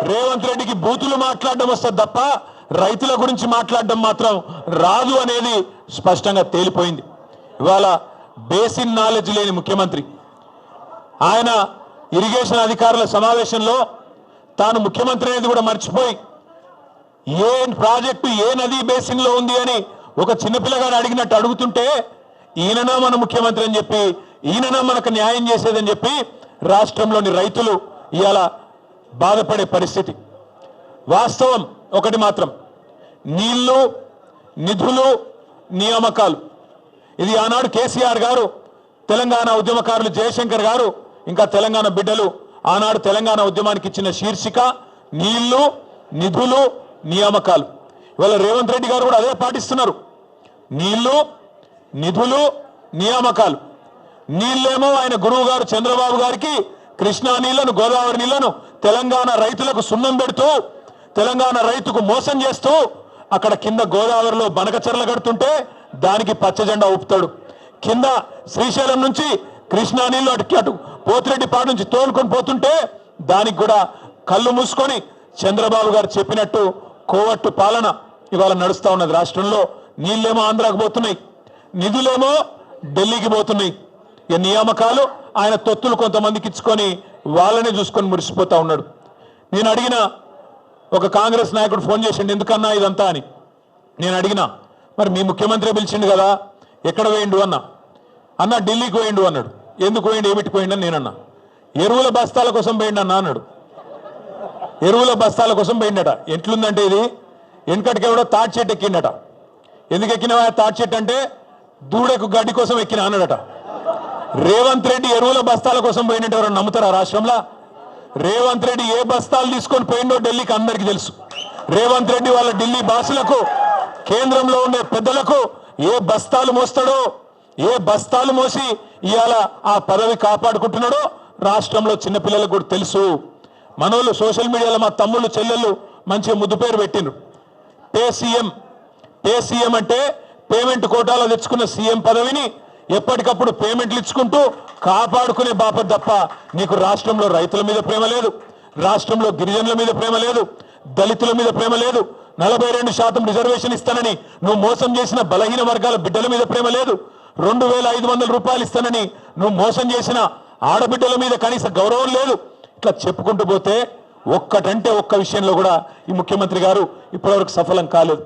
రేవంత్ రెడ్డికి బూతులు మాట్లాడడం వస్తుంది తప్ప రైతుల గురించి మాట్లాడడం మాత్రం రాదు అనేది స్పష్టంగా తేలిపోయింది. ఇవాళ బేసిన్ నాలెడ్జ్ లేని ముఖ్యమంత్రి ఆయన ఇరిగేషన్ అధికారుల సమావేశంలో తాను ముఖ్యమంత్రి అనేది కూడా మర్చిపోయి ఏ ప్రాజెక్టు ఏ నదీ బేసిన్ లో ఉంది అని ఒక చిన్నపిల్లగాడు అడిగినట్టు అడుగుతుంటే ఈయననా మన ముఖ్యమంత్రి అని చెప్పి ఈయననా మనకు న్యాయం చేసేదని చెప్పి రాష్ట్రంలోని రైతులు ఇవాళ బాధపడే పరిస్థితి. వాస్తవం ఒకటి మాత్రం, నీళ్లు నిధులు నియామకాలు ఇది ఆనాడు కేసీఆర్ గారు, తెలంగాణ ఉద్యమకారులు జయశంకర్ గారు, ఇంకా తెలంగాణ బిడ్డలు ఆనాడు తెలంగాణ ఉద్యమానికి ఇచ్చిన శీర్షిక నీళ్లు నిధులు నియామకాలు. ఇవాళ రేవంత్ రెడ్డి గారు కూడా అదే పాటిస్తున్నారు. నీళ్లు నిధులు నియామకాలు. నీళ్ళేమో ఆయన గురువు గారు చంద్రబాబు గారికి కృష్ణా నీళ్లను గోదావరి నీళ్లను తెలంగాణ రైతులకు సున్నం పెడుతూ తెలంగాణ రైతుకు మోసం చేస్తూ అక్కడ కింద గోదావరిలో బనకచెరలు కడుతుంటే దానికి పచ్చజెండా ఊపుతాడు. కింద శ్రీశైలం నుంచి కృష్ణా నీళ్లు అటు పోతిరెడ్డిపాడు నుంచి తోలుకొని పోతుంటే దానికి కూడా కళ్ళు మూసుకొని చంద్రబాబు గారు చెప్పినట్టు కోవట్టు పాలన ఇవాళ నడుస్తా ఉన్నది రాష్ట్రంలో. నీళ్ళేమో ఆంధ్రాకు పోతున్నాయి, నిధులేమో ఢిల్లీకి పోతున్నాయి. ఈ నియామకాలు ఆయన తొత్తులు కొంతమందికి ఇచ్చుకొని వాళ్ళనే చూసుకొని మురిసిపోతా ఉన్నాడు. నేను అడిగిన ఒక కాంగ్రెస్ నాయకుడు ఫోన్ చేసిండు, ఎందుకన్నా ఇదంతా అని. నేను అడిగినా, మరి మీ ముఖ్యమంత్రి పిలిచిండు కదా, ఎక్కడ పోయిండు అన్న ఢిల్లీకి పోయిండు అన్నాడు. ఎందుకు పోయిండు, ఏమిటి పోయిండు అని నేనన్నా. ఎరువుల బస్తాల కోసం పోయిండు అన్నాడు. ఎరువుల బస్తాల కోసం పోయిండట. ఎట్లుందంటే ఇది వెనకటికి ఎవడో తాటి చెట్టు ఎక్కిండట. ఎందుకు ఎక్కినవా తాటి చెట్టు అంటే దూడకు గడ్డి కోసం ఎక్కిన అన్నాడట. రేవంత్ రెడ్డి ఎరువుల బస్తాల కోసం పోయినట్టు ఎవరైనా నమ్ముతారా రాష్ట్రంలో? రేవంత్ రెడ్డి ఏ బస్తాలు తీసుకొని పోయిండో ఢిల్లీకి అందరికీ తెలుసు. రేవంత్ రెడ్డి వాళ్ళ ఢిల్లీ బాసులకు కేంద్రంలో ఉండే పెద్దలకు ఏ బస్తాలు మోస్తాడో, ఏ బస్తాలు మోసి ఇవాళ ఆ పదవి కాపాడుకుంటున్నాడో రాష్ట్రంలో చిన్నపిల్లలకు కూడా తెలుసు. మనోళ్ళు సోషల్ మీడియాలో మా తమ్ముళ్ళు చెల్లెళ్ళు మంచి ముద్దు పేరు పెట్టిండ్రు. పే సీఎం అంటే పేమెంట్ కోటాలో తెచ్చుకున్న సీఎం పదవిని ఎప్పటికప్పుడు పేమెంట్లు ఇచ్చుకుంటూ కాపాడుకునే బాపత తప్ప నీకు రాష్ట్రంలో రైతుల మీద ప్రేమ లేదు, రాష్ట్రంలో గిరిజనుల మీద ప్రేమ లేదు, దళితుల మీద ప్రేమ లేదు, 42% రిజర్వేషన్ ఇస్తానని నువ్వు మోసం చేసిన బలహీన వర్గాల బిడ్డల మీద ప్రేమ లేదు, 2500 రూపాయలు ఇస్తానని నువ్వు మోసం చేసిన ఆడబిడ్డల మీద కనీస గౌరవం లేదు. ఇట్లా చెప్పుకుంటూ పోతే ఒక్కటంటే ఒక్క విషయంలో కూడా ఈ ముఖ్యమంత్రి గారు ఇప్పటివరకు సఫలం కాలేదు.